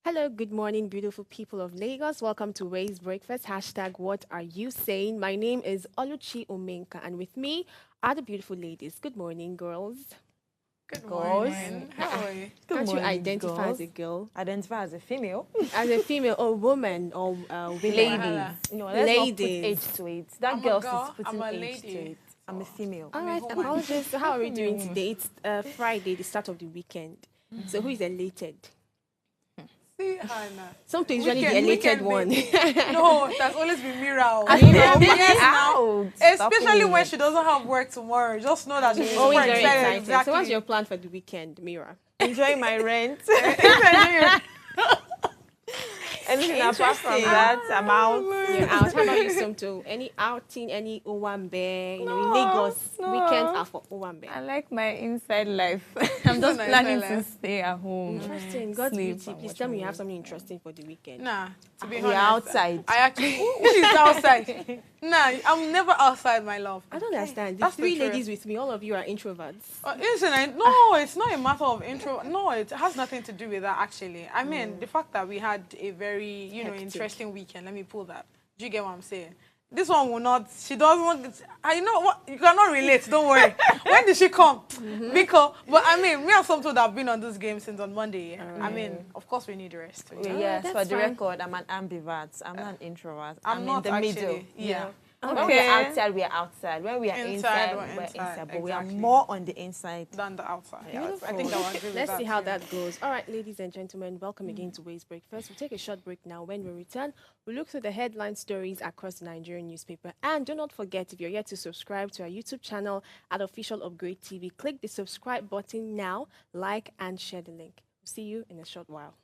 Hello, good morning, beautiful people of Lagos. Welcome to Ways Breakfast. Hashtag what are you saying? My name is Oluchi Omenka, and with me are the beautiful ladies. Good morning, girls. Good Girls. morning. How are you? Good Can't you morning, identify as girls. a girl, Identify as a female. as a female, or woman, or women? Ladies. Wahala. No, let's not put Ladies. age to it. That I'm a girl girl, is putting I'm a age to lady. it. I'm a female. All I'm a right, woman. apologies. So how are we I'm a doing woman. today? It's Friday, the start of the weekend. So who is elated? See, Hannah. Something usually the elated one. No, that's always been Mira. Yes, now. Especially when she doesn't have work tomorrow. Just know that she's Always super very excited. excited. Exactly. So what's your plan for the weekend, Mira? enjoying my rent. Anything apart from that, I'm out. You're out. How about you, Somto? Any outing, any Owambe? You know, in Lagos, weekends are for Owambe. I like my inside life. I'm just Nice planning life. to stay at home. Interesting. God's Sleep beauty. and Please watch tell me you movies. have something interesting for the weekend. Nah, to be We're honest. outside. I actually, who is outside? Nah, I'm never outside, my love. I don't understand. The That's the three truth. ladies with me, all of you are introverts. Isn't it? No, it's not a matter of intro. No, it has nothing to do with that, actually. I mean, the fact that we had a very, Hectic. interesting weekend. Let me pull that. Do you get what I'm saying? This one will not. She doesn't want. I know what you cannot relate. Don't worry. When did she come? Because, but I mean, me and Somto that have been on this game since on Monday. Yeah? I mean, of course we need rest. Yes, that's for the fine. record, I'm an ambivert. I'm not an introvert. I'm in not the actually. middle. Yeah. When we're Okay. outside, we're outside. When we are Inside, inside, we're we're inside. inside. But we are Exactly. more on the inside. Than the outside. Beautiful. I think I would agree with Let's that see how too. that goes. All right, ladies and gentlemen, welcome again to Ways Breakfast. We'll take a short break now. When we return, we'll look through the headline stories across the Nigerian newspaper. And do not forget, if you're yet to subscribe to our YouTube channel at Official Upgrade TV, click the subscribe button now, like, and share the link. We'll see you in a short while.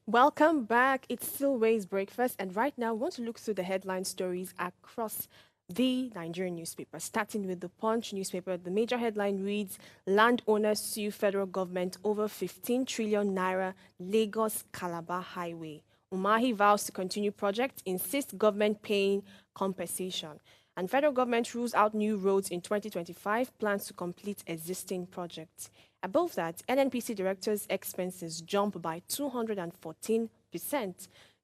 Welcome back. It's still Ways Breakfast, and right now, we want to look through the headline stories across the Nigerian newspaper. Starting with the Punch newspaper, the major headline reads: Landowners sue federal government over 15 trillion naira Lagos Calabar Highway. Umahi vows to continue project, insists government paying compensation. And federal government rules out new roads in 2025, plans to complete existing projects. Above that, NNPC directors' expenses jump by 214%.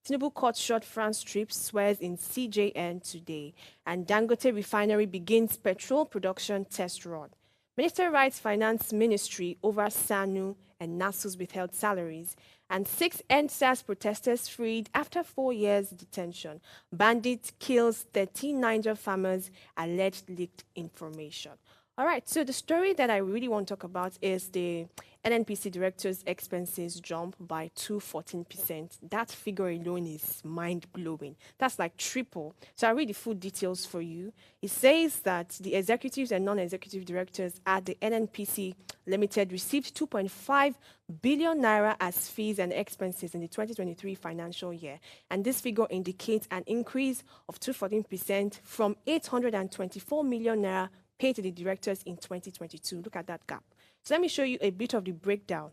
Tinubu cuts short France trip, swears in CJN today. And Dangote refinery begins petrol production test run. Minister writes Finance Ministry over SANU and NASU's withheld salaries. And 6 NSAS protesters freed after 4 years detention. Bandit kills 13 Niger farmers, alleged leaked information. All right, so the story that I really want to talk about is the NNPC director's expenses jump by 214%. That figure alone is mind-blowing. That's like triple. So I'll read the full details for you. It says that the executives and non-executive directors at the NNPC Limited received 2.5 billion naira as fees and expenses in the 2023 financial year. And this figure indicates an increase of 214% from 824 million naira paid to the directors in 2022. Look at that gap. So let me show you a bit of the breakdown.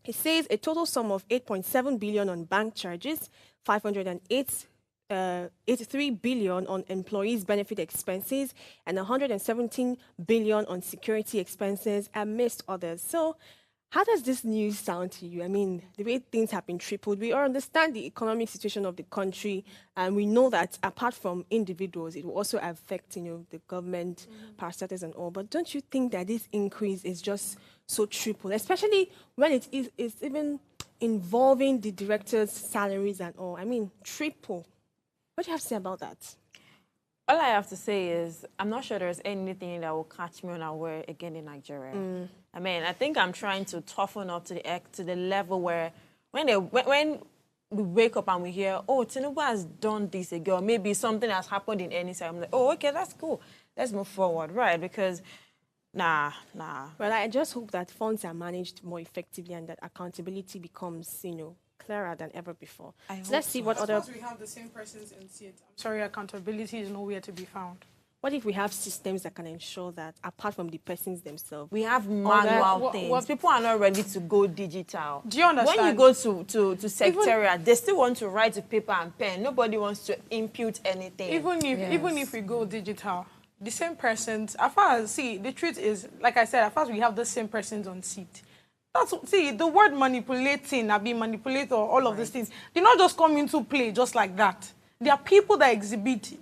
It says a total sum of 8.7 billion on bank charges, 508 83 billion on employees' benefit expenses and 117 billion on security expenses, amidst others. So, how does this news sound to you? I mean, the way things have been tripled, we all understand the economic situation of the country, and we know that apart from individuals, it will also affect, the government, parastatals and all. But don't you think that this increase is just so triple, especially when it's even involving the directors' salaries and all? I mean, triple. What do you have to say about that? All I have to say is I'm not sure there's anything that will catch me unaware again in Nigeria. I mean, I think I'm trying to toughen up to the level where when we wake up and we hear, oh, Tinubu has done this again, or maybe something has happened in any side, I'm like, oh, okay, that's cool. Let's move forward, right? Because nah. Well, I just hope that funds are managed more effectively and that accountability becomes, clearer than ever before. So let's see what other... we have the same persons in seat. I'm sorry, accountability is nowhere to be found. What if we have systems that can ensure that, apart from the persons themselves, we have manual things. People are not ready to go digital. Do you understand? When you go to secretariat, they still want to write with paper and pen. Nobody wants to impute anything. Even if we go digital, the same persons, as far as, the truth is, like I said, as far as we have the same persons on seat, the word manipulating, manipulator, all of these things, they not just come into play just like that. There are people that exhibit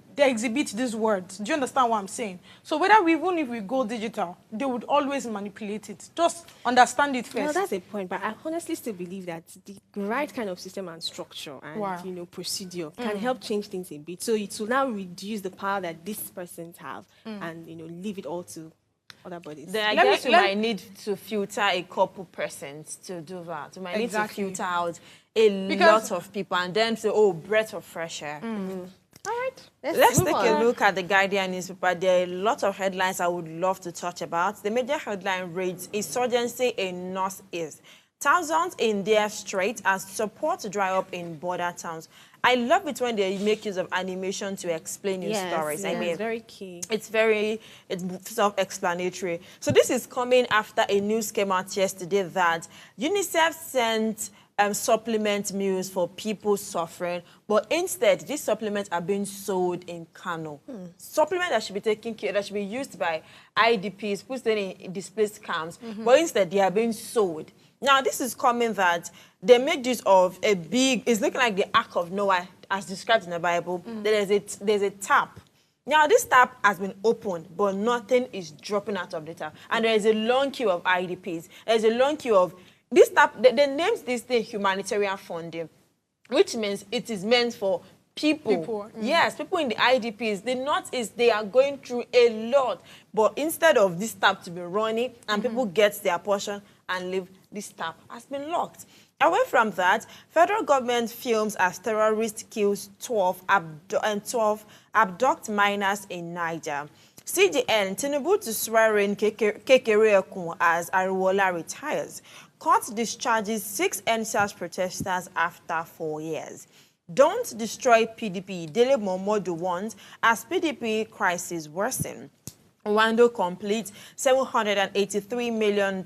these words. Do you understand what I'm saying? So even if we go digital, they would always manipulate it. Just understand it first. Well, that's a point, but I honestly still believe that the right kind of system and structure and procedure can help change things a bit. So it will now reduce the power that these persons have and leave it all to other bodies. Then I guess we might need to filter a couple persons to do that. We might need to filter out a lot of people and then say, oh, breath of fresh air. All right. Let's take a look at the Guardian newspaper. There are a lot of headlines I would love to touch about. The major headline reads, Insurgency in Northeast. Thousands in their strait as support dry up in border towns. I love it when they make use of animation to explain new stories. I mean, it's very key. It's self-explanatory. So this is coming after a news came out yesterday that UNICEF sent supplement meals for people suffering, but instead these supplements are being sold in Kano. Supplements that should be taken care, that should be used by IDPs, people staying in displaced camps, but instead they are being sold. Now this is coming that they made use of it's looking like the Ark of Noah as described in the Bible. There's a tap. Now this tap has been opened, but nothing is dropping out of the tap. And there is a long queue of IDPs. There's a long queue of this tap. They named this thing humanitarian funding, which means it is meant for people. Yes, people in the IDPs. The Northeast, they are going through a lot. But instead of this tap to be running and people get their portion and leave, this tap has been locked. Away from that, federal government films as terrorist kills 12 abduct minors in Niger. CGN, Tinubu to swear in Kekere Ekun as Ariwola retires. Court discharges 6 NSAS protesters after 4 years. Don't destroy PDP, Dele Momodu warns as PDP crisis worsen. Wando completes $783 million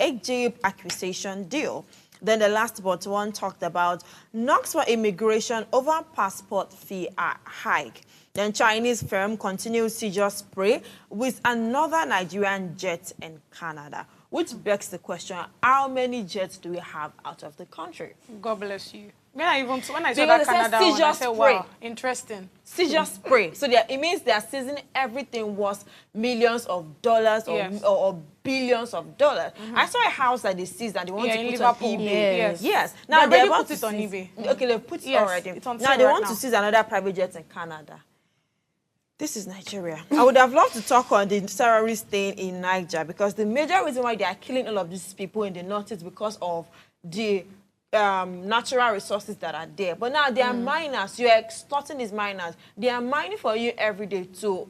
Egypt acquisition deal. Then the last but one talked about knocks for immigration over passport fee hike. Then Chinese firm continues seizure spree with another Nigerian jet in Canada, which begs the question, how many jets do we have out of the country? God bless you. When I saw that Canada one, I said, wow, interesting. Seizure spray. So it means they are seizing everything worth millions of dollars or billions of dollars. I saw a house that they seized and they want to put Liverpool. on eBay. Yes. Now they put it on eBay. Okay, they put it already. Now they want to seize another private jet in Canada. This is Nigeria. I would have loved to talk on the terrorist thing in Niger because the major reason why they are killing all of these people in the north is because of the natural resources that are there. But now they are miners. You're extorting these miners. They are mining for you every day to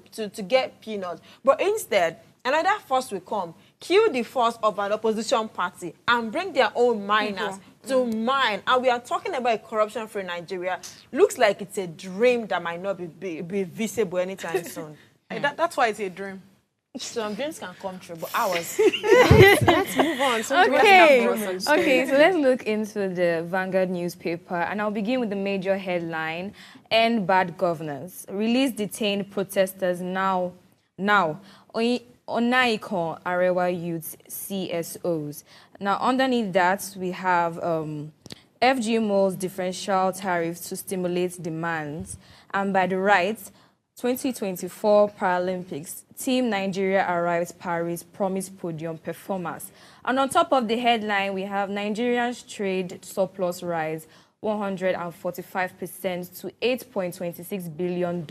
get peanuts. But instead, another force will come, kill the force of an opposition party and bring their own miners to mine. And we are talking about a corruption-free Nigeria. Looks like it's a dream that might not be visible anytime soon. That's why it's a dream. Some dreams can come true, but ours. Let's move on. So Okay, okay. okay, so let's look into the Vanguard newspaper, and I'll begin with the major headline: End Bad Governance. Release detained protesters now. Onaikon Arewa Youth CSOs. Now, underneath that, we have FGMO's differential tariffs to stimulate demands, and by the right, 2024 Paralympics, Team Nigeria arrives Paris, promise podium performers. And on top of the headline, we have Nigerians trade surplus rise 145% to $8.26 billion.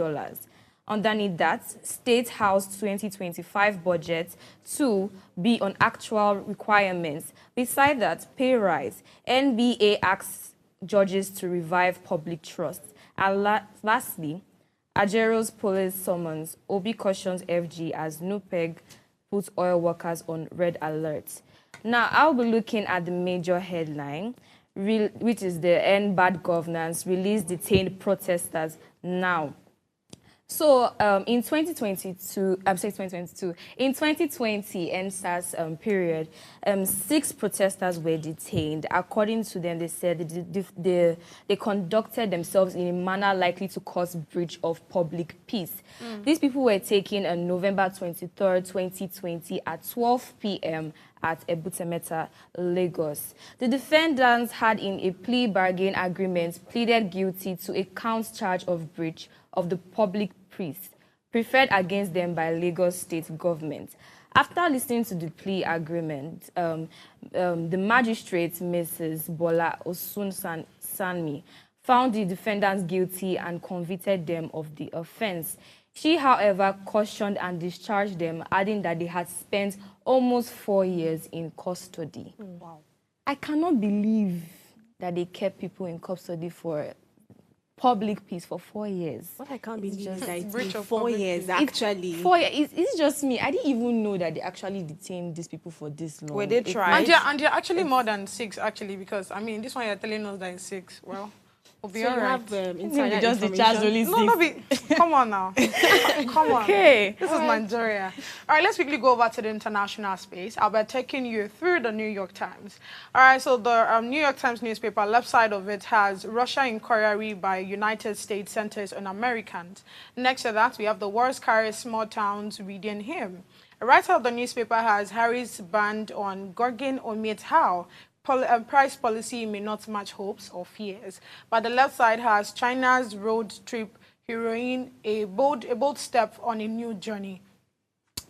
Underneath that, State House 2025 budget to be on actual requirements. Beside that, pay rise. NBA asks judges to revive public trust. And lastly, Ajero's police summons. Obi cautions FG as NUPEG puts oil workers on red alert. Now, I'll be looking at the major headline, which is the End Bad Governance, release detained protesters now. So in 2022, in 2020 NSAS period, 6 protesters were detained. According to them, they said they conducted themselves in a manner likely to cause breach of public peace. These people were taken on November 23rd, 2020 at 12 p.m. at Ebutemeta, Lagos. The defendants had in a plea bargain agreement pleaded guilty to a count charge of breach of the public peace preferred against them by Lagos state government. After listening to the plea agreement, the magistrate, Mrs. Bola Osun-Sanmi, found the defendants guilty and convicted them of the offense. She, however, cautioned and discharged them, adding that they had spent almost 4 years in custody. Wow. I cannot believe that they kept people in custody for public peace for 4 years. What I can't believe is that it's breach been of 4 public years, peace. actually. 4 years. It's just me. I didn't even know that they actually detained these people for this long. Were they tried? And they're actually more than 6, actually, because, I mean, this one you're telling us that it's 6. Well, we'll be So all you right. have Maybe insider just the information. charge only No, come on now. Come on. Okay. This is Nigeria. All right, let's quickly go over to the international space. I'll be taking you through the New York Times. All right, so the New York Times newspaper, left side of it has Russia inquiry by United States centers on Americans. Next to that, we have the wars carry small towns reading him. Right side of the newspaper has Harris banned on Gorgon omit how price policy may not match hopes or fears. But the left side has China's road trip heroine, a bold step on a new journey.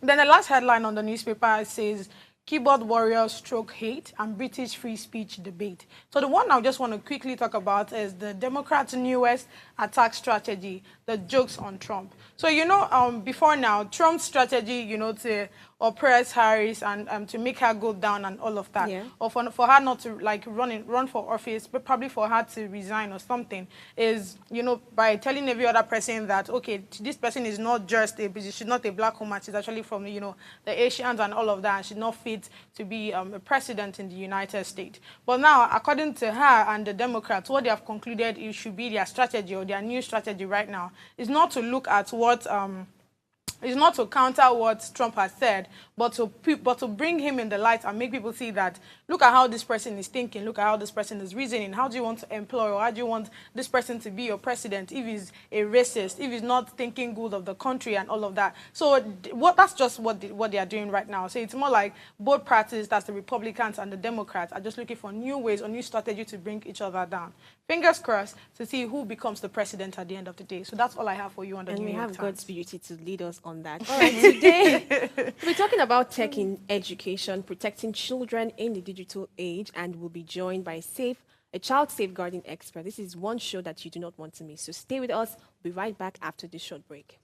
Then the last headline on the newspaper says, keyboard warriors stroke hate and British free speech debate. So the one I just want to quickly talk about is the Democrats' newest attack strategy, the jokes on Trump. So, you know, before now, Trump's strategy, you know, to oppress Harris and to make her go down and all of that, yeah. or for her not to like run for office, but probably for her to resign or something, is, you know, by telling every other person that, okay, this person is not just she's not a black woman, she's actually from, you know, the Asians and all of that, and she's not fit to be a president in the United States. But now, according to her and the Democrats, what they have concluded it should be their strategy or their new strategy right now is not to look at what is not to counter what Trump has said, but to bring him in the light and make people see that, look at how this person is thinking, look at how this person is reasoning, how do you want to employ or how do you want this person to be your president if he's a racist, if he's not thinking good of the country and all of that. So that's just what they are doing right now. So it's more like both parties, that's the Republicans and the Democrats, are just looking for new ways or new strategy to bring each other down. Fingers crossed to see who becomes the president at the end of the day. So that's all I have for you on the New York Times. And we have God's beauty to lead us on that. All right, today we're talking about tech in education, protecting children in the digital age, and we'll be joined by a child safeguarding expert. This is one show that you do not want to miss. So stay with us. We'll be right back after this short break.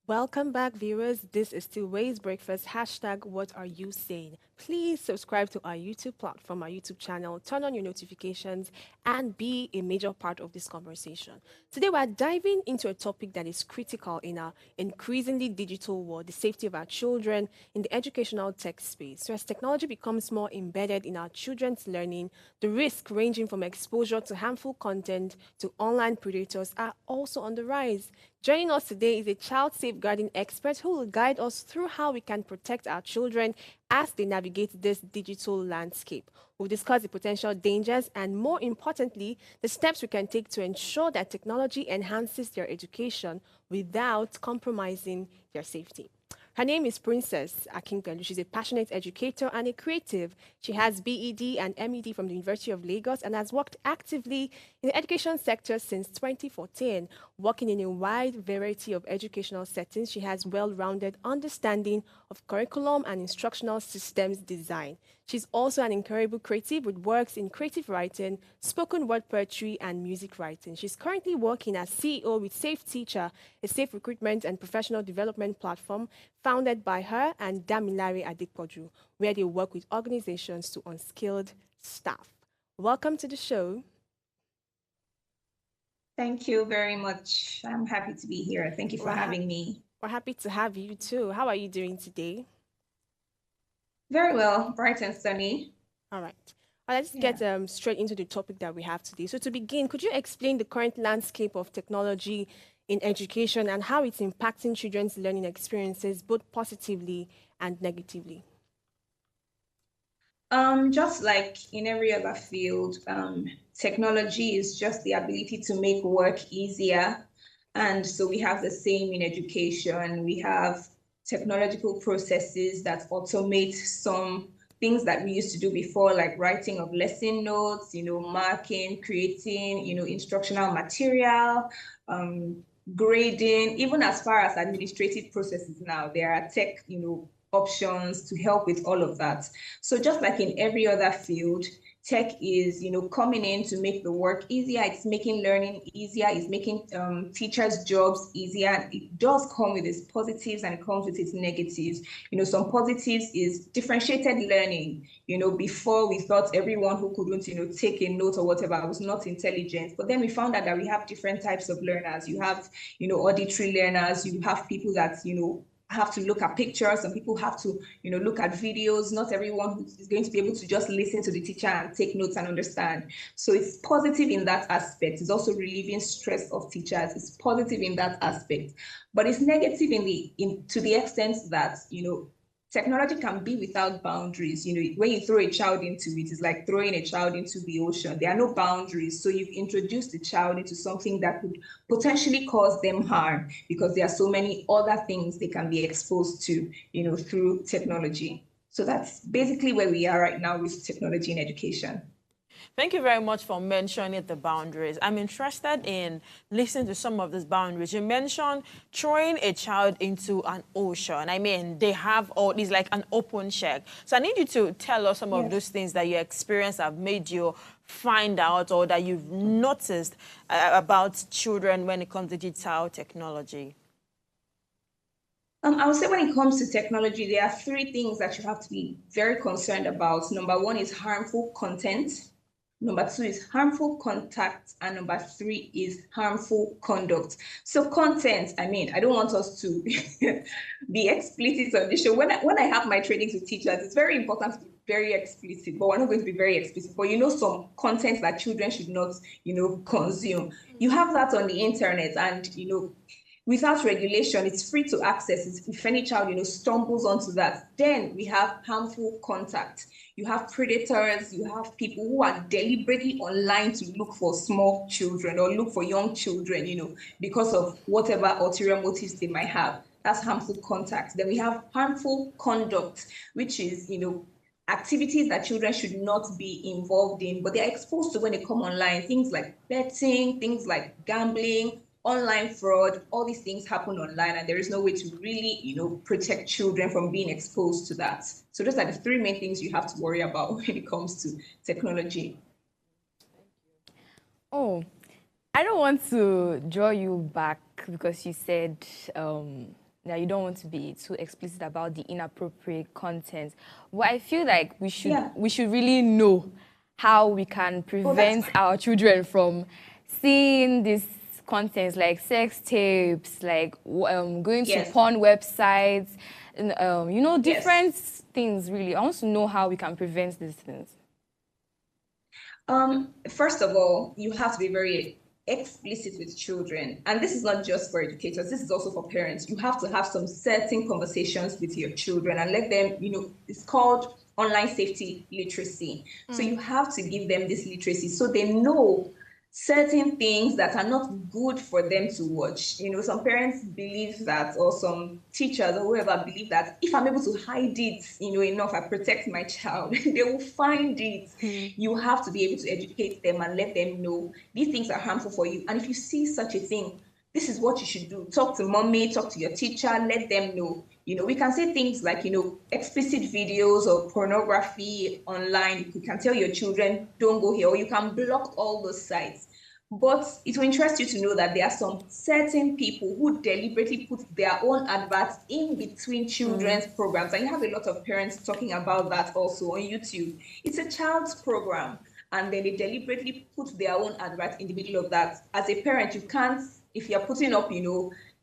Welcome back, viewers. This is still Ways Breakfast. Hashtag what are you saying? Please subscribe to our YouTube platform, our YouTube channel, turn on your notifications, and be a major part of this conversation. Today, we're diving into a topic that is critical in our increasingly digital world, the safety of our children in the educational tech space. So, as technology becomes more embedded in our children's learning, the risk ranging from exposure to harmful content to online predators are also on the rise. Joining us today is a child safeguarding expert who will guide us through how we can protect our children as they navigate this digital landscape. We'll discuss the potential dangers and, more importantly, the steps we can take to ensure that technology enhances their education without compromising their safety. Her name is Princess Akinpelu. She's a passionate educator and a creative. She has BEd and MEd from the University of Lagos and has worked actively in the education sector since 2014. Working in a wide variety of educational settings, she has well-rounded understanding of curriculum and instructional systems design. She's also an incredible creative with works in creative writing, spoken word poetry, and music writing. She's currently working as CEO with Safe Teacher, a safe recruitment and professional development platform founded by her and Damilare Adepoju, where they work with organizations to unskilled staff. Welcome to the show. Thank you very much. I'm happy to be here. Thank you for having me. We're happy to have you too. How are you doing today? Very well, bright and sunny. All right. Let's get straight into the topic that we have today. So to begin, could you explain the current landscape of technology in education and how it's impacting children's learning experiences, both positively and negatively? Just like in every other field, technology is just the ability to make work easier. And so we have the same in education. We have technological processes that automate some things that we used to do before, like writing of lesson notes, marking, creating, instructional material, grading, even as far as administrative processes now, there are tech, options to help with all of that. So just like in every other field, tech is, coming in to make the work easier. It's making learning easier. It's making teachers' jobs easier. It does come with its positives and it comes with its negatives. Some positives is differentiated learning. Before we thought everyone who couldn't, take a note or whatever was not intelligent. But then we found out that we have different types of learners. You have, auditory learners. You have people that, have to look at pictures. Some people have to, look at videos. Not everyone is going to be able to just listen to the teacher and take notes and understand. So it's positive in that aspect. It's also relieving stress of teachers. It's positive in that aspect, but it's negative to the extent that, technology can be without boundaries. When you throw a child into it, it's like throwing a child into the ocean. There are no boundaries. So you've introduced the child into something that could potentially cause them harm because there are so many other things they can be exposed to, through technology. So that's basically where we are right now with technology in education. Thank you very much for mentioning the boundaries. I'm interested in listening to some of these boundaries. You mentioned throwing a child into an ocean. I mean, they have all these like an open check. So I need you to tell us some of those things that your experience have made you find out or that you've noticed about children when it comes to digital technology. I would say when it comes to technology, there are three things that you have to be very concerned about. Number one is harmful content. Number two is harmful contact, and number three is harmful conduct. So content, I mean, I don't want us to be explicit on this show. When I have my trainings with teachers, it's very important to be very explicit, but we're not going to be very explicit. But some content that children should not, consume. You have that on the internet, and without regulation, it's free to access. If any child, stumbles onto that, then we have harmful contact. You have predators, you have people who are deliberately online to look for small children or look for young children, because of whatever ulterior motives they might have. That's harmful contact. Then we have harmful conduct, which is, activities that children should not be involved in, but they're exposed to when they come online. Things like betting, things like gambling, online fraud, all these things happen online, and there is no way to really, protect children from being exposed to that. So those are the three main things you have to worry about when it comes to technology. Oh, I don't want to draw you back because you said that you don't want to be too explicit about the inappropriate content. But I feel like we should really know how we can prevent our children from seeing these contents like sex tapes, like going to porn websites, and, different things. Really, I want to know how we can prevent these things. First of all, you have to be very explicit with children. And this is not just for educators, this is also for parents. You have to have some certain conversations with your children and let them, it's called online safety literacy. So you have to give them this literacy so they know certain things that are not good for them to watch. Some parents believe that, or some teachers or whoever believe that if I'm able to hide it, enough, I protect my child, they will find it. You have to be able to educate them and let them know these things are harmful for you. And if you see such a thing, this is what you should do. Talk to mommy, talk to your teacher, let them know. We can say things like, explicit videos or pornography online. You can tell your children, don't go here, or you can block all those sites. But it will interest you to know that there are some certain people who deliberately put their own adverts in between children's programs. And you have a lot of parents talking about that also on YouTube. It's a child's program, and then they deliberately put their own advert in the middle of that. As a parent, you can't, if you're putting up,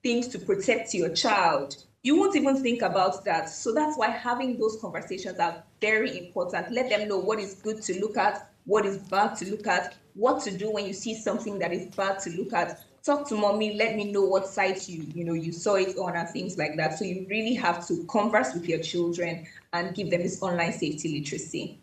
things to protect your child, you won't even think about that. So that's why having those conversations are very important. Let them know what is good to look at, what is bad to look at, what to do when you see something that is bad to look at. Talk to mommy, let me know what site you saw it on and things like that. So you really have to converse with your children and give them this online safety literacy.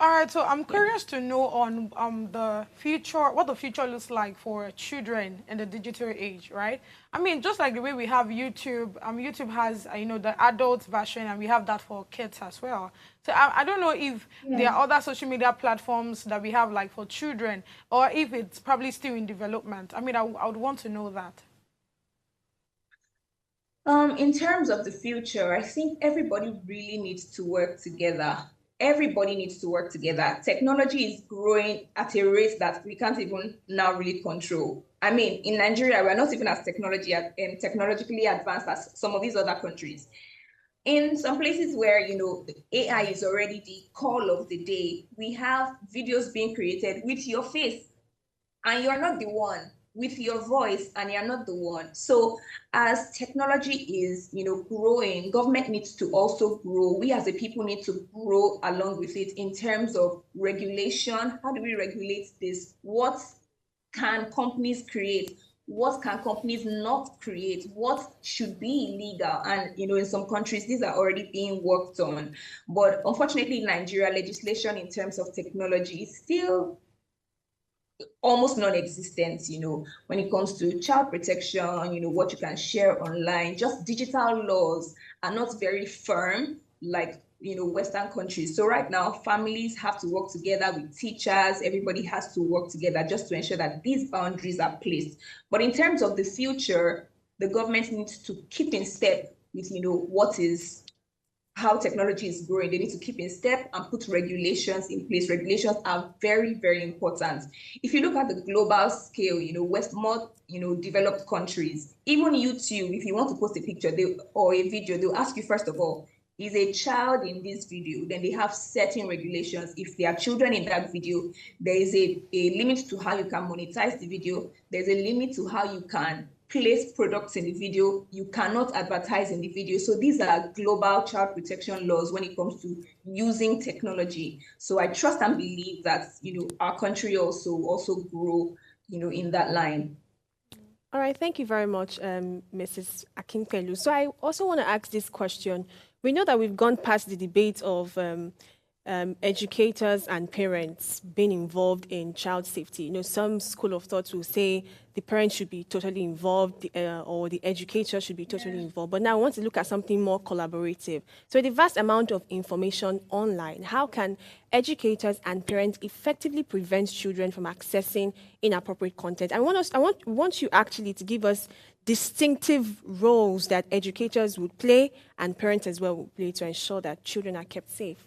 All right, so I'm curious to know on the future, what the future looks like for children in the digital age, right? I mean, just like the way we have YouTube, YouTube has, the adult version, and we have that for kids as well. So I don't know if there are other social media platforms that we have like for children, or if it's probably still in development. I mean, I would want to know that. In terms of the future, I think everybody really needs to work together. Everybody needs to work together. Technology is growing at a rate that we can't even now really control. I mean, in Nigeria, we're not even as technologically advanced as some of these other countries. In some places where, the AI is already the call of the day, we have videos being created with your face, and you're not the one, with your voice, and you're not the one. So as technology is, growing, government needs to also grow. We as a people need to grow along with it in terms of regulation. How do we regulate this? What can companies create? What can companies not create? What should be illegal? And, in some countries, these are already being worked on. But unfortunately, in Nigeria, legislation in terms of technology is still almost non-existent, when it comes to child protection, what you can share online. Just digital laws are not very firm like, Western countries. So right now, families have to work together with teachers. Everybody has to work together just to ensure that these boundaries are placed. But in terms of the future, the government needs to keep in step with, how technology is growing. They need to keep in step and put regulations in place. Regulations are very, very important. If you look at the global scale, more developed countries, even YouTube, if you want to post a picture or a video, they'll ask you, first of all, is a child in this video? Then they have certain regulations. If there are children in that video, there is a limit to how you can monetize the video. There's a limit to how you can place products in the video. You cannot advertise in the video. So these are global child protection laws when it comes to using technology. So I trust and believe that, our country also grow, in that line. All right, thank you very much, Mrs. Akinpelu. So I also want to ask this question. We know that we've gone past the debate of educators and parents being involved in child safety. Some school of thought will say the parents should be totally involved or the educator should be totally involved. But now I want to look at something more collaborative. So the vast amount of information online, how can educators and parents effectively prevent children from accessing inappropriate content? I want you actually to give us distinctive roles that educators would play and parents as well would play to ensure that children are kept safe.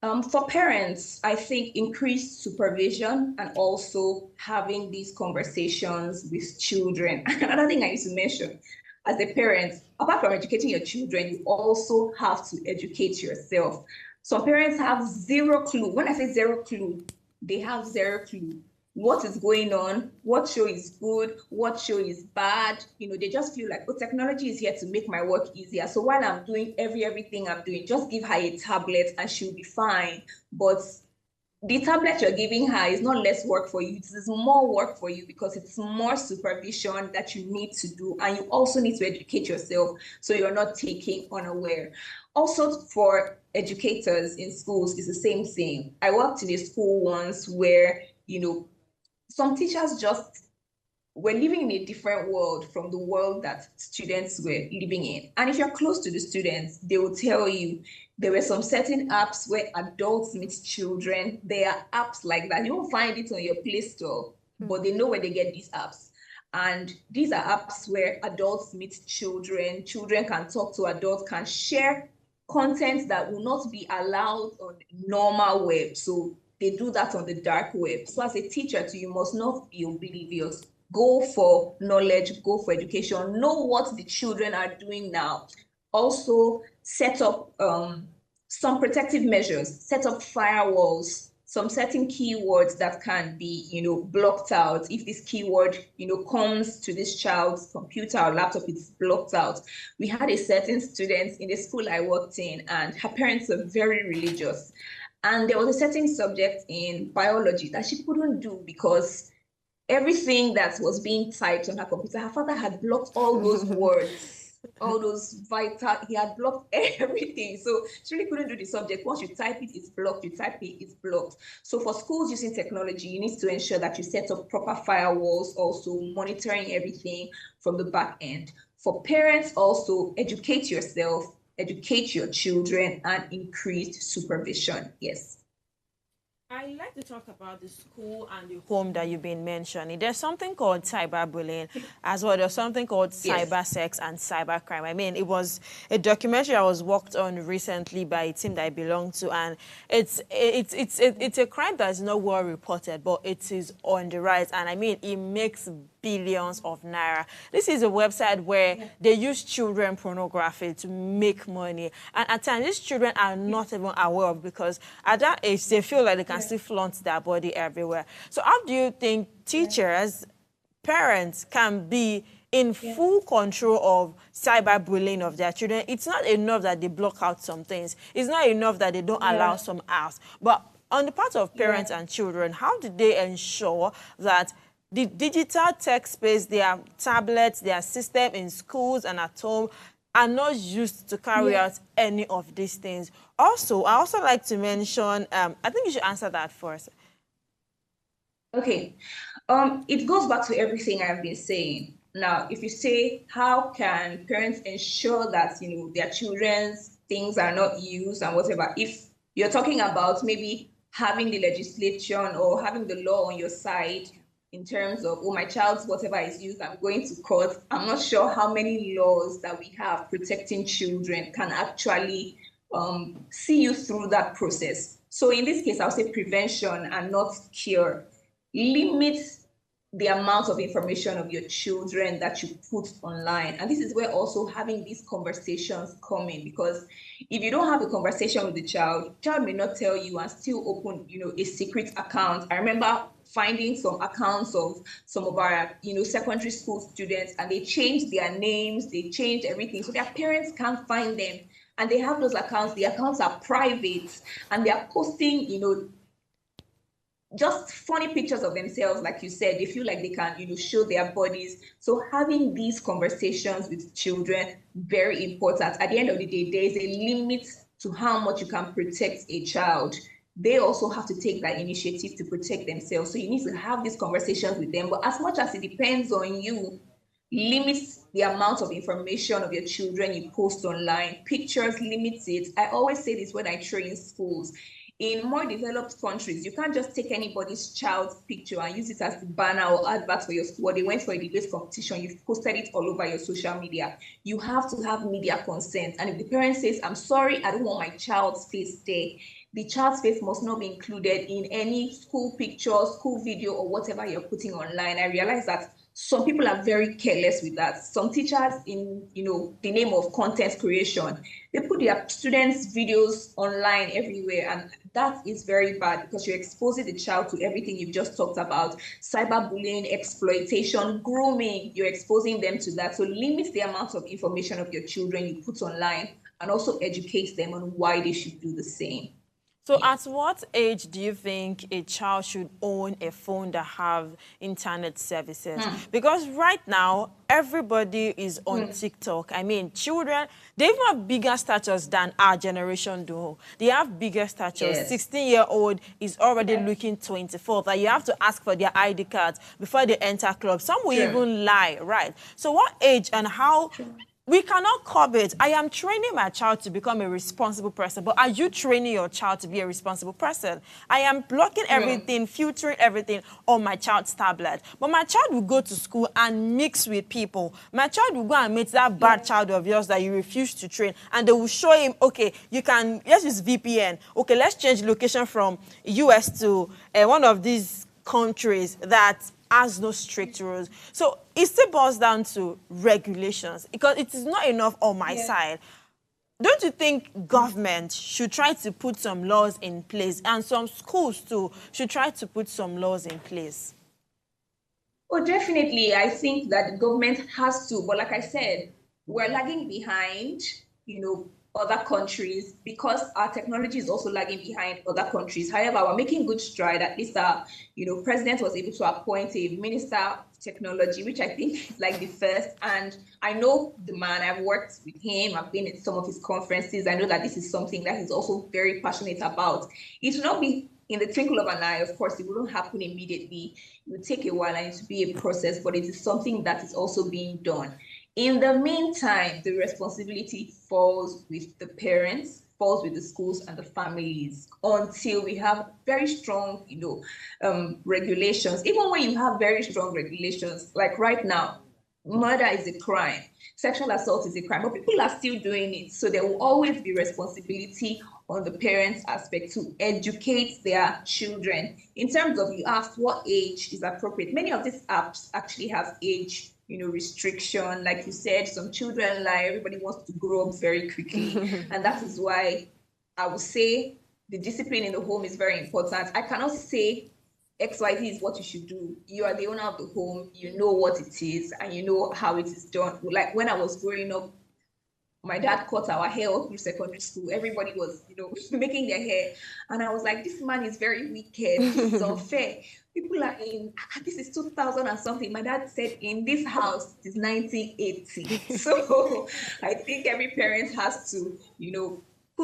For parents, I think increased supervision and also having these conversations with children. Another thing I used to mention, as a parent, apart from educating your children, you also have to educate yourself. Some parents have zero clue. When I say zero clue, they have zero clue what is going on, what show is good, what show is bad. They just feel like, oh, technology is here to make my work easier. So while I'm doing everything I'm doing, just give her a tablet and she'll be fine. But the tablet you're giving her is not less work for you. It is more work for you because it's more supervision that you need to do. And you also need to educate yourself so you're not taking unaware. Also, for educators in schools, it's the same thing. I worked in a school once where, some teachers just were living in a different world from the world that students were living in. And if you're close to the students, they will tell you there were some certain apps where adults meet children. There are apps like that. You won't find it on your Play Store, but they know where they get these apps. And these are apps where adults meet children. Children can talk to adults, can share content that will not be allowed on normal web. So they do that on the dark web. So as a teacher too, you must not be oblivious. Go for knowledge, go for education, know what the children are doing now. Also set up some protective measures, set up firewalls, some certain keywords that can be, blocked out. If this keyword, comes to this child's computer or laptop, it's blocked out. We had a certain student in the school I worked in, and her parents were very religious. And there was a certain subject in biology that she couldn't do because everything that was being typed on her computer, her father had blocked all those words, all those vital, he had blocked everything. So she really couldn't do the subject. Once you type it, it's blocked. You type it, it's blocked. So for schools using technology, you need to ensure that you set up proper firewalls, also monitoring everything from the back end. For parents, also educate yourself, educate your children, and increase supervision. Yes. I like to talk about the school and the home that you've been mentioning. There's something called cyberbullying as well. There's something called cyber sex and cybercrime. I mean, it was a documentary I was worked on recently by a team that I belong to, and it's a crime that is not well reported, but it is on the rise. And I mean, it makes billions of naira. This is a website where they use children pornography to make money. And at times, these children are not even aware of, because at that age, they feel like they can still flaunt their body everywhere. So how do you think teachers, parents can be in full control of cyberbullying of their children? It's not enough that they block out some things. It's not enough that they don't allow some apps. But on the part of parents and children, how do they ensure that the digital tech space, their tablets, their system in schools and at home, are not used to carry out any of these things? Also, I also like to mention, I think you should answer that first. Okay. It goes back to everything I've been saying. Now, if you say, how can parents ensure that, their children's things are not used and whatever, if you're talking about maybe having the legislation or having the law on your side, in terms of, oh, my child's whatever is used, I'm going to court. I'm not sure how many laws that we have protecting children can actually see you through that process. So in this case, I'll say prevention and not cure. Limit the amount of information of your children that you put online. And this is where also having these conversations come in, because if you don't have a conversation with the child may not tell you and still open, a secret account. I remember finding some accounts of some of our, secondary school students, and they changed their names, they changed everything. So their parents can't find them. And they have those accounts, the accounts are private, and they are posting, just funny pictures of themselves, like you said. They feel like they can, show their bodies. So having these conversations with children, very important. At the end of the day, there is a limit to how much you can protect a child. They also have to take that initiative to protect themselves. So you need to have these conversations with them. But as much as it depends on you, limit the amount of information of your children you post online. Pictures, limit it. I always say this when I train schools. In more developed countries, you can't just take anybody's child's picture and use it as the banner or advert for your school. Or they went for a debate competition, you've posted it all over your social media. You have to have media consent. And if the parent says, I'm sorry, I don't want my child's face there, the child's face must not be included in any school picture, school video, or whatever you're putting online. I realize that some people are very careless with that. Some teachers, in the name of content creation, they put their students' videos online everywhere, and that is very bad because you're exposing the child to everything you've just talked about: cyberbullying, exploitation, grooming. You're exposing them to that. So limit the amount of information of your children you put online, and also educate them on why they should do the same. So at what age do you think a child should own a phone that have internet services? Because right now, everybody is on TikTok. I mean, children, they even have bigger status than our generation do. They have bigger status. Yes. 16-year-old is already looking 24. That you have to ask for their ID cards before they enter clubs. Some will even lie, right? So what age and how... We cannot curb it. I am training my child to become a responsible person, but are you training your child to be a responsible person? I am blocking everything, filtering everything on my child's tablet. But my child will go to school and mix with people. My child will go and meet that bad child of yours that you refuse to train, and they will show him, okay, you can, let's use VPN. Okay, let's change location from US to one of these countries that has no strict rules. So it still boils down to regulations, because it is not enough on my side. Don't you think government should try to put some laws in place, and some schools too should try to put some laws in place? Well, definitely, I think that the government has to, but like I said, we're lagging behind, other countries, because our technology is also lagging behind other countries. However, we're making good stride. At least our, president was able to appoint a minister of technology, which I think is like the first. And I know the man, I've worked with him, I've been at some of his conferences. I know that this is something that he's also very passionate about. It will not be in the twinkle of an eye. Of course, it wouldn't happen immediately. It would take a while and it would be a process, but it is something that is also being done. In the meantime, the responsibility falls with the parents, falls with the schools and the families, until we have very strong, regulations. Even when you have very strong regulations, like right now, murder is a crime, sexual assault is a crime, but people are still doing it. So there will always be responsibility on the parents' aspect to educate their children. In terms of, you asked what age is appropriate, many of these apps actually have age restriction. Like you said, some children lie, everybody wants to grow up very quickly. And that is why I would say the discipline in the home is very important. I cannot say XYZ is what you should do. You are the owner of the home, you know what it is, and you know how it is done. Like when I was growing up, my dad cut our hair all through secondary school. Everybody was, making their hair. And I was like, this man is very wicked. This is unfair. People are this is 2000 and something. My dad said in this house it is 1980. So I think every parent has to,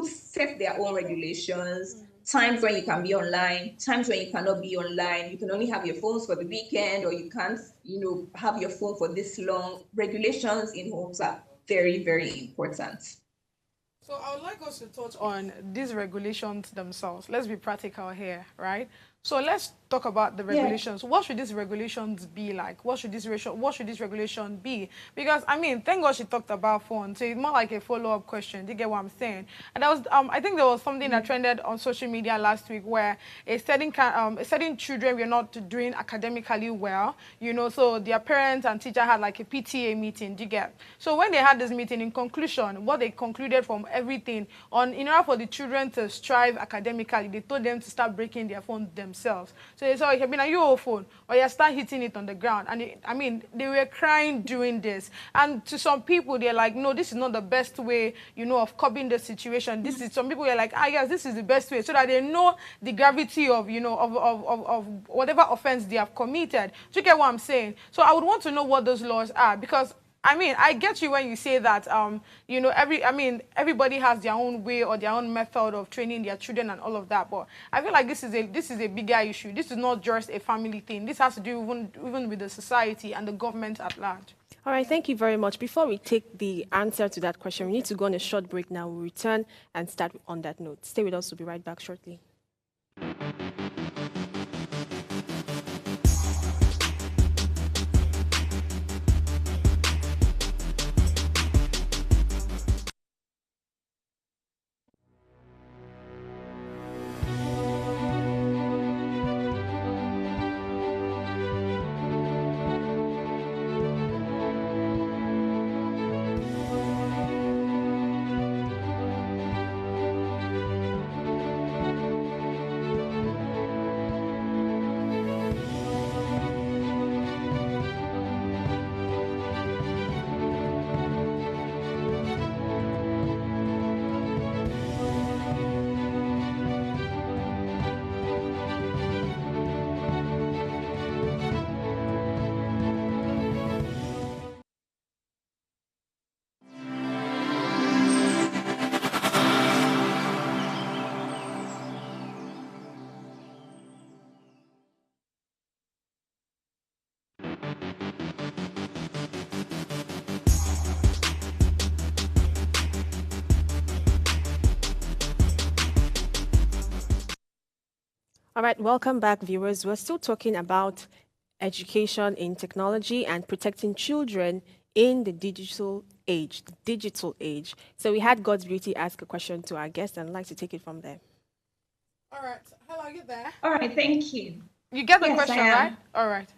set their own regulations, times when you can be online, times when you cannot be online. You can only have your phones for the weekend, or you can't, have your phone for this long. Regulations in homes are very, very important. So I would like us to touch on these regulations themselves. Let's be practical here, right? So let's talk about the regulations. What should these regulations be like? What should this regulation be? Because I mean, thank God she talked about phone, so it's more like a follow-up question. Do you get what I'm saying? And that was, I think there was something that trended on social media last week where a certain children were not doing academically well, so their parents and teacher had like a PTA meeting. Do you get? So when they had this meeting, in conclusion, what they concluded from everything in order for the children to strive academically, they told them to start breaking their phones themselves. So they said, okay, on your phone, or you start hitting it on the ground. And they were crying doing this. And to some people, they're like, no, this is not the best way, of curbing the situation. This is, some people are like, yes, this is the best way, so that they know the gravity of, of whatever offense they have committed. Do you get what I'm saying? So I would want to know what those laws are, because I get you when you say that, everybody has their own way or their own method of training their children and all of that. But I feel like this is a bigger issue. This is not just a family thing. This has to do even with the society and the government at large. All right, thank you very much. Before we take the answer to that question, we need to go on a short break now. We'll return and start on that note. Stay with us. We'll be right back shortly. All right, welcome back, viewers. We're still talking about education in technology and protecting children in the digital age. So we had God's Beauty ask a question to our guest, and I'd like to take it from there. All right. Hello, you there? All right, thank you. You get the Yes, I question, right? am. All right.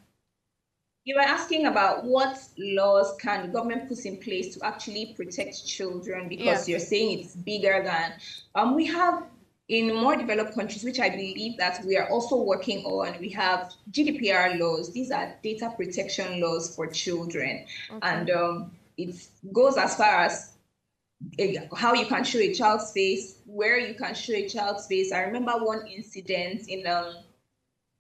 You were asking about what laws can the government put in place to actually protect children because Yes. you're saying it's bigger than we have in more developed countries, which I believe that we are also working on. We have GDPR laws. These are data protection laws for children, and it goes as far as how you can show a child's face, where you can show a child's face. I remember one incident in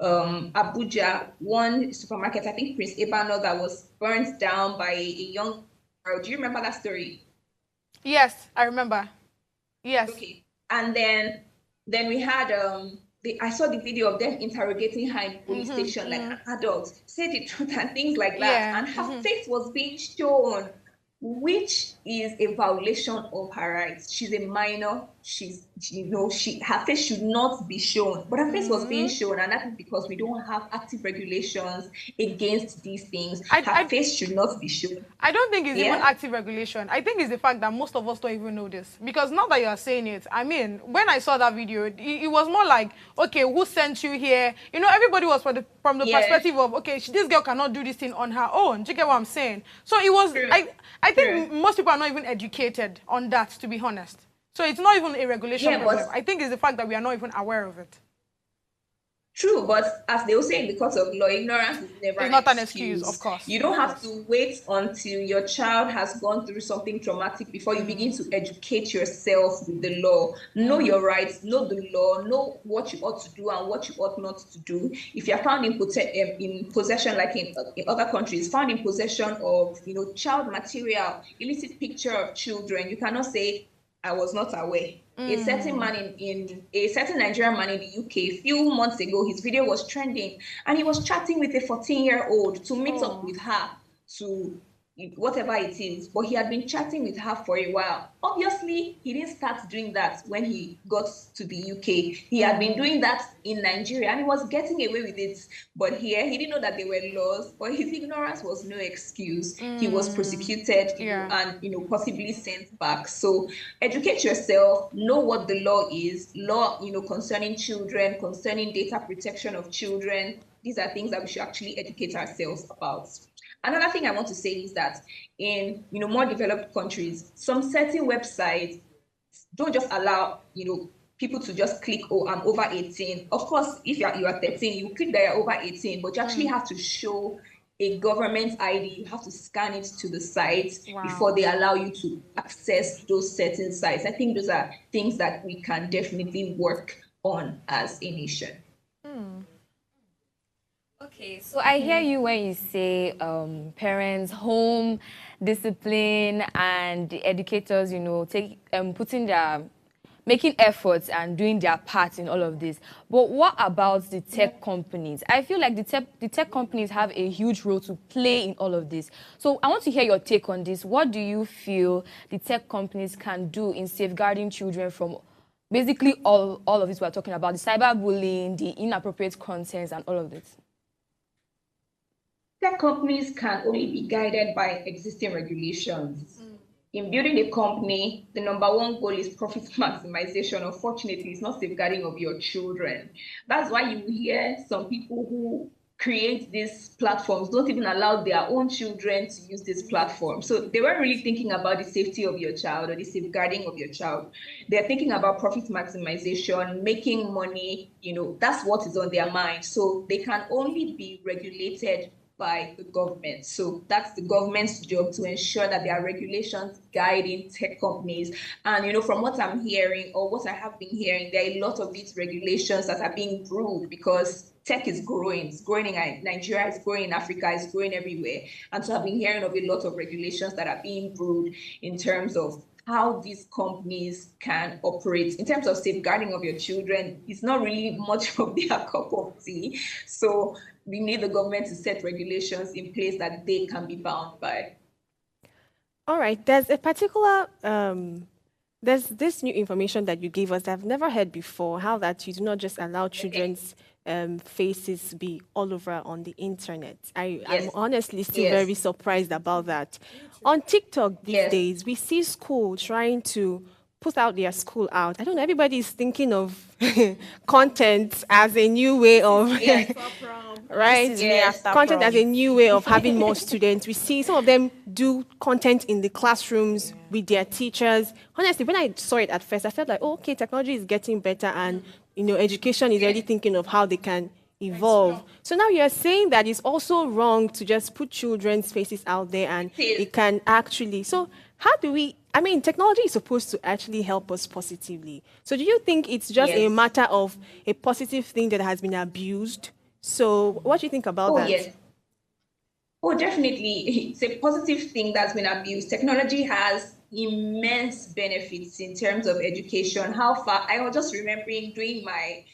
Abuja, one supermarket, I think Prince Ebano, that was burnt down by a young girl. Do you remember that story? Yes, I remember. Yes. Okay. And then we had I saw the video of them interrogating her in police station like an adult, say the truth and things like that. Yeah. And her face was being shown, which is a violation of her rights. She's a minor. Her face should not be shown, but her face was being shown, and that is because we don't have active regulations against these things. Her face should not be shown. I don't think it's even active regulation. I think it's the fact that most of us don't even know this. Because now that you are saying it, I mean, when I saw that video, it was more like, okay, who sent you here? You know, everybody was from the perspective of, okay, this girl cannot do this thing on her own. Do you get what I'm saying? So it was, I think most people are not even educated on that, to be honest. So it's not even a regulation problem. I think it's the fact that we are not even aware of it. True, but as they will say in the court of law, ignorance is never an excuse, of course. You don't have to wait until your child has gone through something traumatic before you begin to educate yourself with the law. Know your rights, know the law, know what you ought to do and what you ought not to do. If you're found in possession, like in other countries, found in possession of child material, illicit picture of children, you cannot say, I was not aware. A certain man a certain Nigerian man in the UK, a few months ago, his video was trending, and he was chatting with a 14-year-old to meet up with her to whatever it is, but he had been chatting with her for a while. Obviously, he didn't start doing that when he got to the UK. He had been doing that in Nigeria, and he was getting away with it. But here, he didn't know that there were laws, but his ignorance was no excuse. He was prosecuted and possibly sent back. So educate yourself, know what the law is, concerning children, concerning data protection of children. These are things that we should actually educate ourselves about. Another thing I want to say is that in more developed countries, some certain websites don't just allow people to just click, oh, I'm over 18. Of course, if you are 13, you click that you're over 18, but you actually have to show a government ID. You have to scan it to the site before they allow you to access those certain sites. I think those are things that we can definitely work on as a nation. Okay, so I hear you when you say parents, home, discipline, and the educators, making efforts and doing their part in all of this. But what about the tech companies? I feel like the tech companies have a huge role to play in all of this. So I want to hear your take on this. What do you feel the tech companies can do in safeguarding children from basically all of this we're talking about, the cyberbullying, the inappropriate contents, and all of this? Tech companies can only be guided by existing regulations. In building a company, the number one goal is profit maximization. Unfortunately, it's not safeguarding of your children. That's why you hear some people who create these platforms don't even allow their own children to use this platform. So they weren't really thinking about the safety of your child or the safeguarding of your child. They're thinking about profit maximization, making money, that's what is on their mind. So they can only be regulated by the government. So that's the government's job to ensure that there are regulations guiding tech companies. And from what I'm hearing or what I have been hearing, there are a lot of these regulations that are being brewed because tech is growing. It's growing in Nigeria, it's growing in Africa, it's growing everywhere. And so I've been hearing of a lot of regulations that are being brewed in terms of how these companies can operate. In terms of safeguarding of your children, it's not really much of their cup of tea. So we need the government to set regulations in place that they can be bound by. All right. There's a particular, there's this new information that you gave us that I've never heard before, how that you do not just allow children's faces be all over on the internet. I'm Yes. honestly still Yes. very surprised about that. On TikTok these Yes. days, we see school trying to put out their school out. I don't know, everybody is thinking of content as a new way of Yes. This right? is me Yes. after Content as prom. a new way of having more students. We see some of them do content in the classrooms with their teachers. Honestly, when I saw it at first, I felt like, oh, okay, technology is getting better, and education is already thinking of how they can evolve. So now you're saying that it's also wrong to just put children's faces out there, and It is. it can actually. So how do we? I mean, technology is supposed to actually help us positively. So do you think it's just a Yes. matter of a positive thing that has been abused? So, what do you think about Oh, that? yes. Oh, definitely. It's a positive thing that's been abused. Technology has immense benefits in terms of education. How far I was just remembering doing my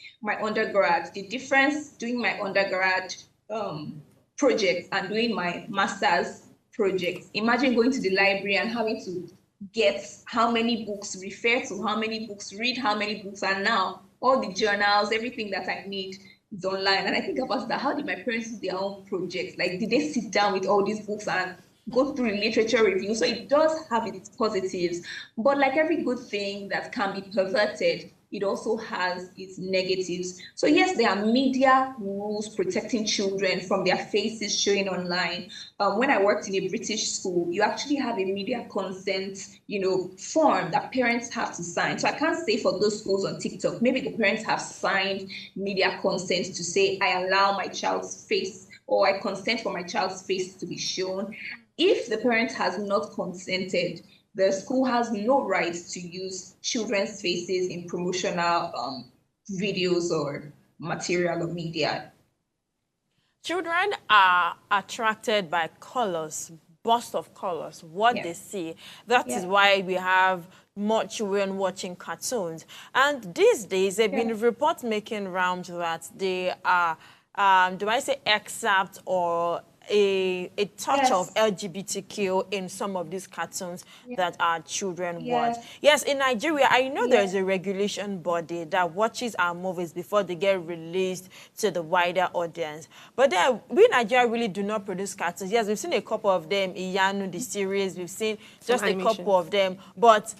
undergrad, the difference doing my undergrad um project and doing my master's project. Imagine going to the library and having to get how many books, refer to how many books, read how many books, and now all the journals, everything that I need is online. And I think about that. How did my parents do their own projects? Like, did they sit down with all these books and go through the literature review? So it does have its positives, but like every good thing that can be perverted, it also has its negatives. So yes, there are media rules protecting children from their faces showing online. When I worked in a British school, you actually have a media consent, form that parents have to sign. So I can't say for those schools on TikTok, maybe the parents have signed media consent to say, I allow my child's face or I consent for my child's face to be shown. If the parent has not consented, the school has no right to use children's faces in promotional videos or material or media. Children are attracted by colors, burst of colors, what Yeah. they see. That is Yeah. why we have more children watching cartoons. And these days, there have Yeah. been reports making rounds that they are, do I say excerpt or a touch of Yes. LGBTQ in some of these cartoons Yeah. that our children watch. Yes. Yes, in Nigeria, I know there Yeah. is a regulation body that watches our movies before they get released to the wider audience. But then, we in Nigeria really do not produce cartoons. Yes, we've seen a couple of them, Iyanu, the series, we've seen Some just a couple animations. of them, but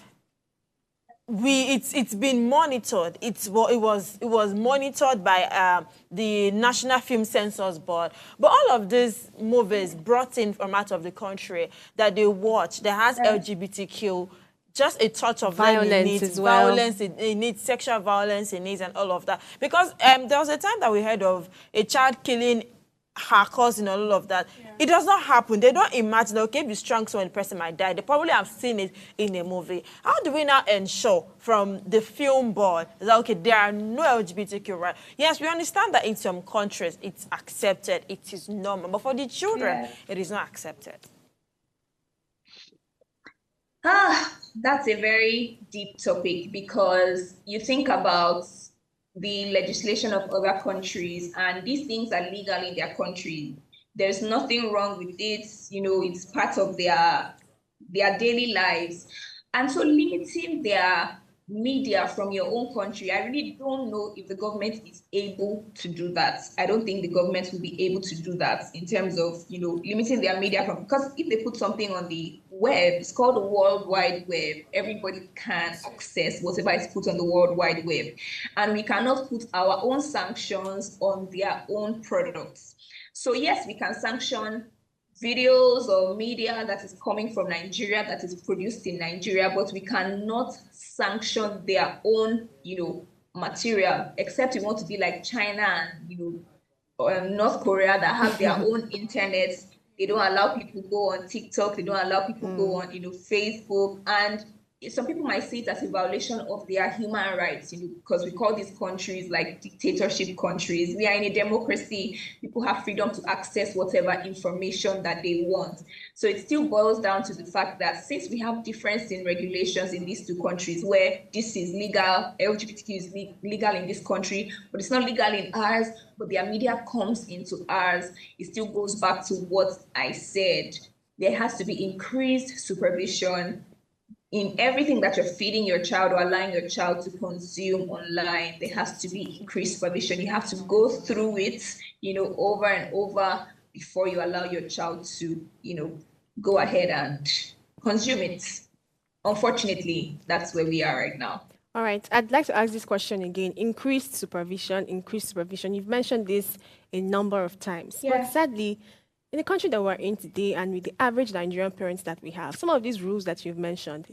it's been monitored. It was monitored by the National Film Censors Board. But all of these movies brought in from out of the country that they watch that has Yes. LGBTQ, just a touch of them in Violence it, as well. violence in it, sexual violence in it, and all of that. Because there was a time that we heard of a child killing her cousin and all of that. It does not happen. They don't imagine, okay, be strong so when the person might die. They probably have seen it in a movie. How do we now ensure from the film board that, okay, there are no LGBTQ rights? Yes, we understand that in some countries it's accepted, it is normal, but for the children, Yes. it is not accepted. That's a very deep topic because you think about the legislation of other countries and these things are legal in their country. There's nothing wrong with it, it's part of their daily lives. And so limiting their media from your own country, I really don't know if the government is able to do that. I don't think the government will be able to do that in terms of, limiting their media from, because if they put something on the web, it's called the World Wide Web. Everybody can access whatever is put on the World Wide Web. And we cannot put our own sanctions on their own products. So yes, we can sanction videos or media that is coming from Nigeria, that is produced in Nigeria, but we cannot sanction their own, material, except we want to be like China and, North Korea that have their own internet. They don't allow people go on TikTok. They don't allow people go on, Facebook. And some people might see it as a violation of their human rights, because we call these countries like dictatorship countries. We are in a democracy. People have freedom to access whatever information that they want. So it still boils down to the fact that since we have difference in regulations in these two countries, where this is legal, LGBTQ is legal in this country, but it's not legal in ours, but their media comes into ours, it still goes back to what I said. There has to be increased supervision. in everything that you're feeding your child or allowing your child to consume online, there has to be increased supervision. You have to go through it, over and over before you allow your child to, go ahead and consume it. Unfortunately, that's where we are right now. All right, I'd like to ask this question again. Increased supervision, increased supervision. You've mentioned this a number of times, but Yeah. sadly, in the country that we're in today and with the average Nigerian parents that we have, some of these rules that you've mentioned,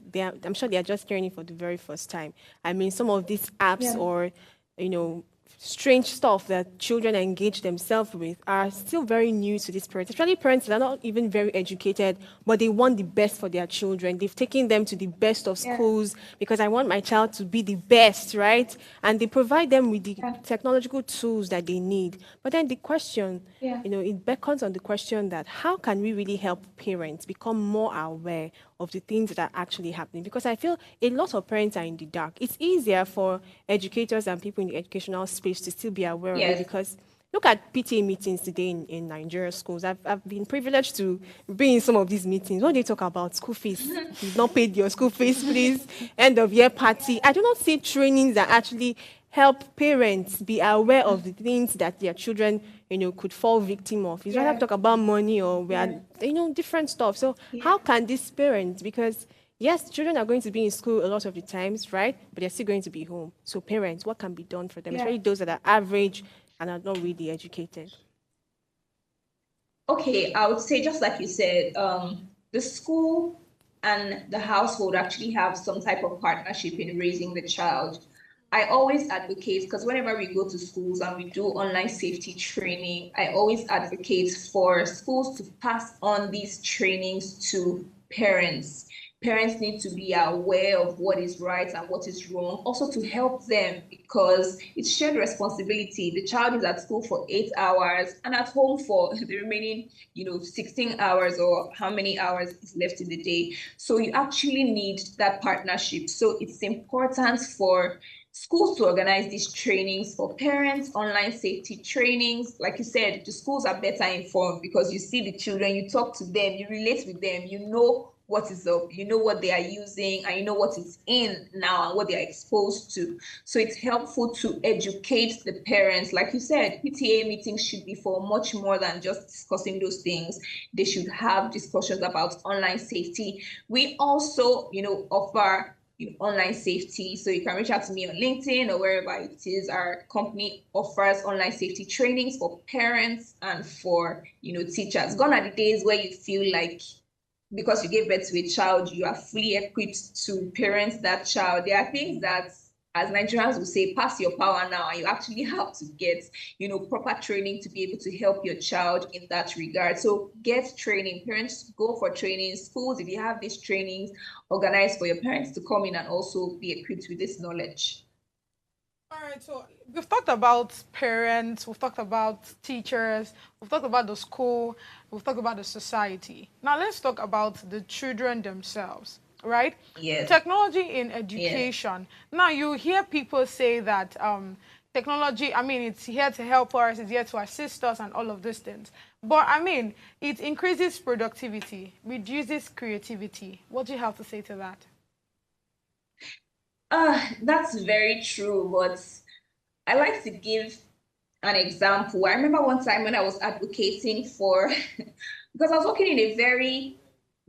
I'm sure they are just hearing it for the very first time. I mean, some of these apps Yeah. or, you know, strange stuff that children engage themselves with are still very new to these parents, especially parents that are not even very educated, but they want the best for their children. They've taken them to the best of Yeah. schools because I want my child to be the best, right? And they provide them with the Yeah. technological tools that they need. But then the question, Yeah. it beckons on the question that how can we really help parents become more aware of the things that are actually happening? Because I feel a lot of parents are in the dark. It's easier for educators and people in the educational space to still be aware of it Yes. because look at PTA meetings today in Nigeria schools. I've been privileged to be in some of these meetings. What they talk about school fees. If you've not paid your school fees, please. End of year party. I do not see trainings that actually help parents be aware of the things that their children, could fall victim of. It's rather Yeah. talk about money or we are, Yeah. different stuff. So Yeah. how can these parents, because yes, children are going to be in school a lot of the times, right? But they're still going to be home. So parents, what can be done for them, Yeah. especially those that are average and are not really educated? Okay, I would say just like you said, the school and the household actually have some type of partnership in raising the child. I always advocate because whenever we go to schools and we do online safety training, I always advocate for schools to pass on these trainings to parents. Parents need to be aware of what is right and what is wrong, also to help them because it's shared responsibility. The child is at school for 8 hours and at home for the remaining, 16 hours or how many hours is left in the day. So you actually need that partnership. So it's important for schools to organize these trainings for parents, online safety trainings. Like you said, the schools are better informed because you see the children, you talk to them, you relate with them, you know what is up, you know what they are using, and you know what is in now and what they are exposed to. So it's helpful to educate the parents. Like you said, PTA meetings should be for much more than just discussing those things. They should have discussions about online safety. We also, offer online safety. So you can reach out to me on LinkedIn or wherever it is. Our company offers online safety trainings for parents and for, teachers. Gone are the days where you feel like because you gave birth to a child, you are fully equipped to parent that child. There are things that, as Nigerians will say, pass your power now, and you actually have to get, proper training to be able to help your child in that regard. So get training. Parents, go for training. Schools, if you have these trainings, organize for your parents to come in and also be equipped with this knowledge. All right, so we've talked about parents, we've talked about teachers, we've talked about the school, we've talked about the society. Now let's talk about the children themselves, right? Yes. Technology in Yes. education. Now you hear people say that technology, I mean, it's here to help us, it's here to assist us and all of these things. But I mean, it increases productivity, reduces creativity. What do you have to say to that? That's very true, but I like to give an example. I remember one time when I was advocating for, because I was working in a very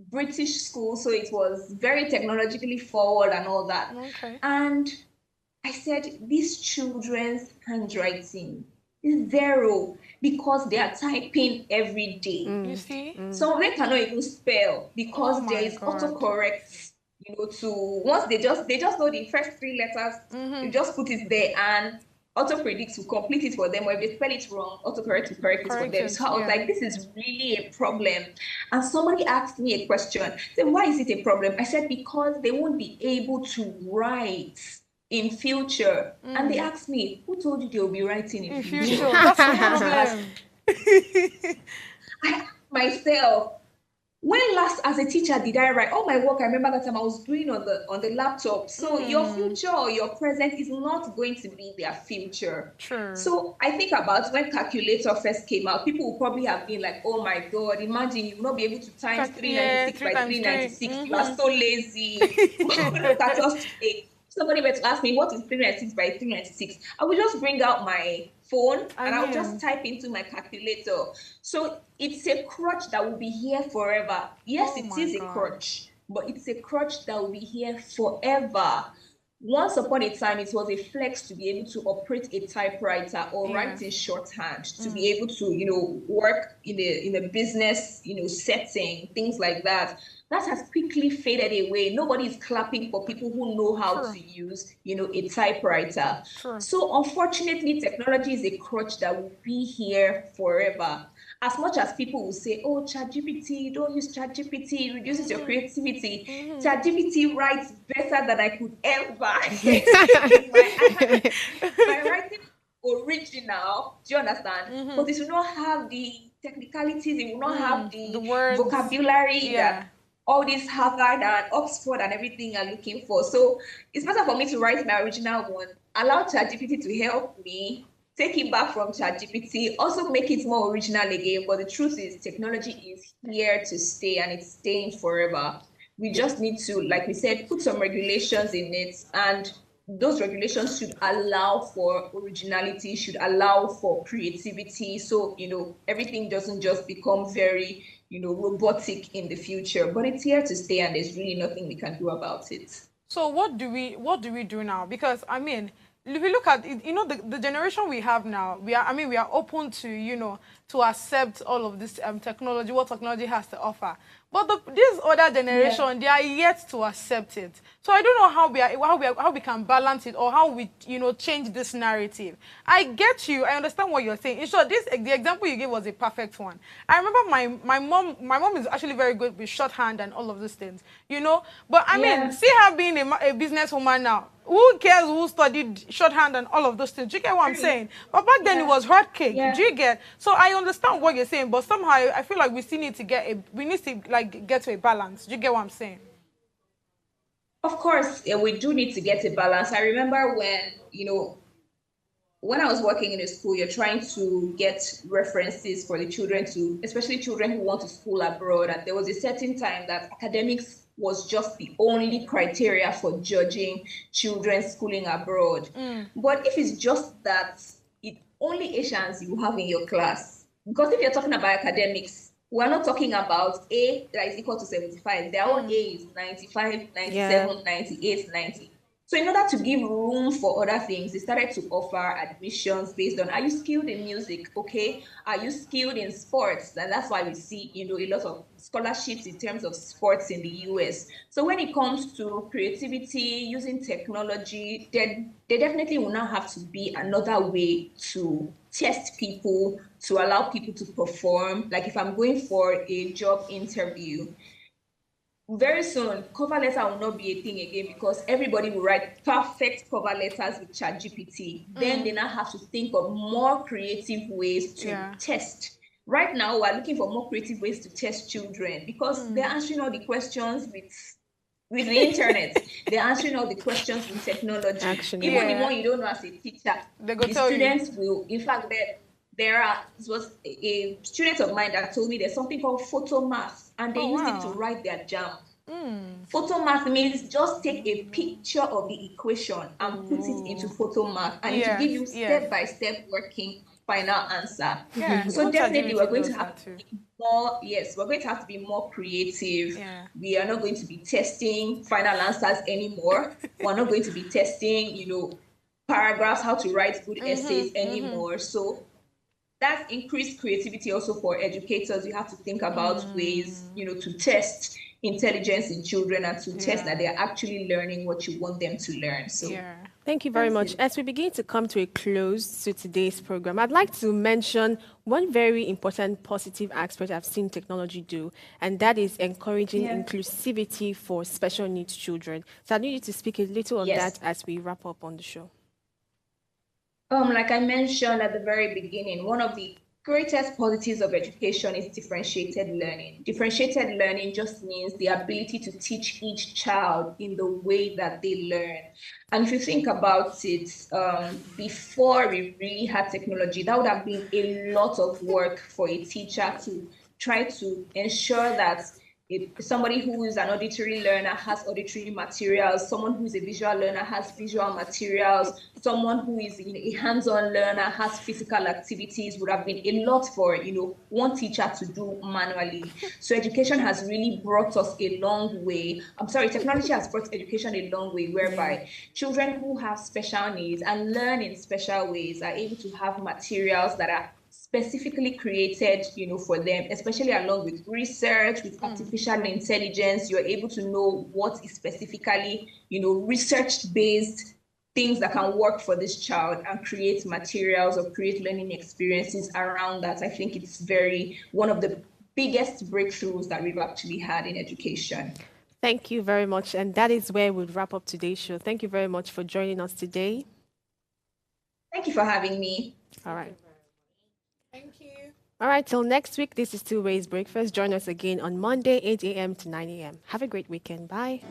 British school, so it was very technologically forward and all that. Okay. And I said, these children's handwriting is zero because they are typing every day. You see? Some of them cannot even spell Oh because there my is God. autocorrect, to once they just know the first three letters, you just put it there and auto predicts will complete it for them, or if they spell it wrong, autocorrect will correct it for them. Corrected, So I was yeah. like, this is really a problem. And somebody asked me a question. Then why is it a problem? I said, because they won't be able to write in future. And they asked me, who told you they'll be writing in In future? future, that's the I had to ask problem. I asked myself, when last as a teacher did I write all my work? I remember that time I was doing on the laptop. So your future or your present is not going to be their future. True. So I think about when calculator first came out, people will probably have been like, oh my God, imagine you will not be able to times 396 3 by times 396. 3. You are so lazy. Look at us today. Somebody were to ask me what is 396 by 396, I will just bring out my phone and I'll just type into my calculator. So it's a crutch that will be here forever. Yes, it is a crutch, but it's a crutch that will be here forever. Once upon a time, it was a flex to be able to operate a typewriter or write in shorthand, to be able to, work in a business, setting, things like that. That has quickly faded away. Nobody is clapping for people who know how to use, a typewriter. So unfortunately, technology is a crutch that will be here forever. As much as people will say, oh, ChatGPT, don't use ChatGPT, it reduces your creativity. ChatGPT writes better than I could ever. My writing original, do you understand? But it will not have the technicalities, it will not have the words, vocabulary that all this Harvard and Oxford and everything are looking for. So it's better for me to write my original one, allow ChatGPT to help me, take it back from ChatGPT, also make it more original again. But the truth is, technology is here to stay and it's staying forever. We just need to, like we said, put some regulations in it, and those regulations should allow for originality, should allow for creativity. So, everything doesn't just become very, robotic in the future, but it's here to stay and there's really nothing we can do about it. So what do we do now? Because I mean, if you look at it, the generation we have now, we are open to, to accept all of this technology, what technology has to offer. But this other generation, they are yet to accept it. So I don't know how we can balance it, or how we, change this narrative. I get you. I understand what you're saying. In short, the example you gave was a perfect one. I remember my mom is actually very good with shorthand and all of those things, But I mean, see her being a businesswoman now. Who cares who studied shorthand and all of those things? Do you get what I'm saying? But back then it was hard cake. Do you get? So I understand what you're saying, but somehow I feel like we still need to get to a balance. Do you get what I'm saying? Of course, we do need to get a balance. I remember when I was working in a school, you're trying to get references for the children especially children who want to school abroad. And there was a certain time that academics was just the only criteria for judging children schooling abroad. But if it's just that, it only Asians you have in your class. Because if you're talking about academics, we're not talking about A that is equal to 75. Their own A is 95, 97, 98, 90. So in order to give room for other things, they started to offer admissions based on, are you skilled in music? Okay. Are you skilled in sports? And that's why we see, a lot of scholarships in terms of sports in the US. So when it comes to creativity, using technology, there definitely will not have to be another way to test people, to allow people to perform. Like if I'm going for a job interview, very soon, cover letter will not be a thing again, because everybody will write perfect cover letters with ChatGPT. Then they now have to think of more creative ways to test. Right now, we're looking for more creative ways to test children, because they're answering all the questions with the internet. They're answering all the questions with technology. Actually, even the one you don't know as a teacher, the students will. In fact, this was a student of mine that told me there's something called photo math, and they use it to write their jam. Photo math means just take a picture of the equation and put it into photo math, and it will give you step-by-step working final answer. So definitely we're going to have to be more, we're going to have to be more creative. We are not going to be testing final answers anymore. We're not going to be testing, paragraphs, how to write good essays anymore. So that's increased creativity also for educators. You have to think about ways, to test intelligence in children and to test that they're actually learning what you want them to learn. So thank you very much. As we begin to come to a close to today's program, I'd like to mention one very important positive aspect I've seen technology do, and that is encouraging inclusivity for special needs children. So I need you to speak a little on that as we wrap up on the show. Like I mentioned at the very beginning, one of the greatest positives of education is differentiated learning. Differentiated learning just means the ability to teach each child in the way that they learn. And if you think about it, before we really had technology, that would have been a lot of work for a teacher to try to ensure that if somebody who is an auditory learner has auditory materials, someone who is a visual learner has visual materials, someone who is a hands-on learner has physical activities, would have been a lot for one teacher to do manually. So education has really brought us a long way. I'm sorry, technology has brought education a long way, whereby children who have special needs and learn in special ways are able to have materials that are specifically created, for them, especially along with research, with artificial intelligence. You're able to know what is specifically, research-based things that can work for this child and create materials or create learning experiences around that. I think it's one of the biggest breakthroughs that we've actually had in education. Thank you very much. And that is where we'll wrap up today's show. Thank you very much for joining us today. Thank you for having me. All right. Thank you. All right, till next week, this is Two Ways Breakfast. Join us again on Monday, 8 a.m. to 9 a.m. Have a great weekend. Bye.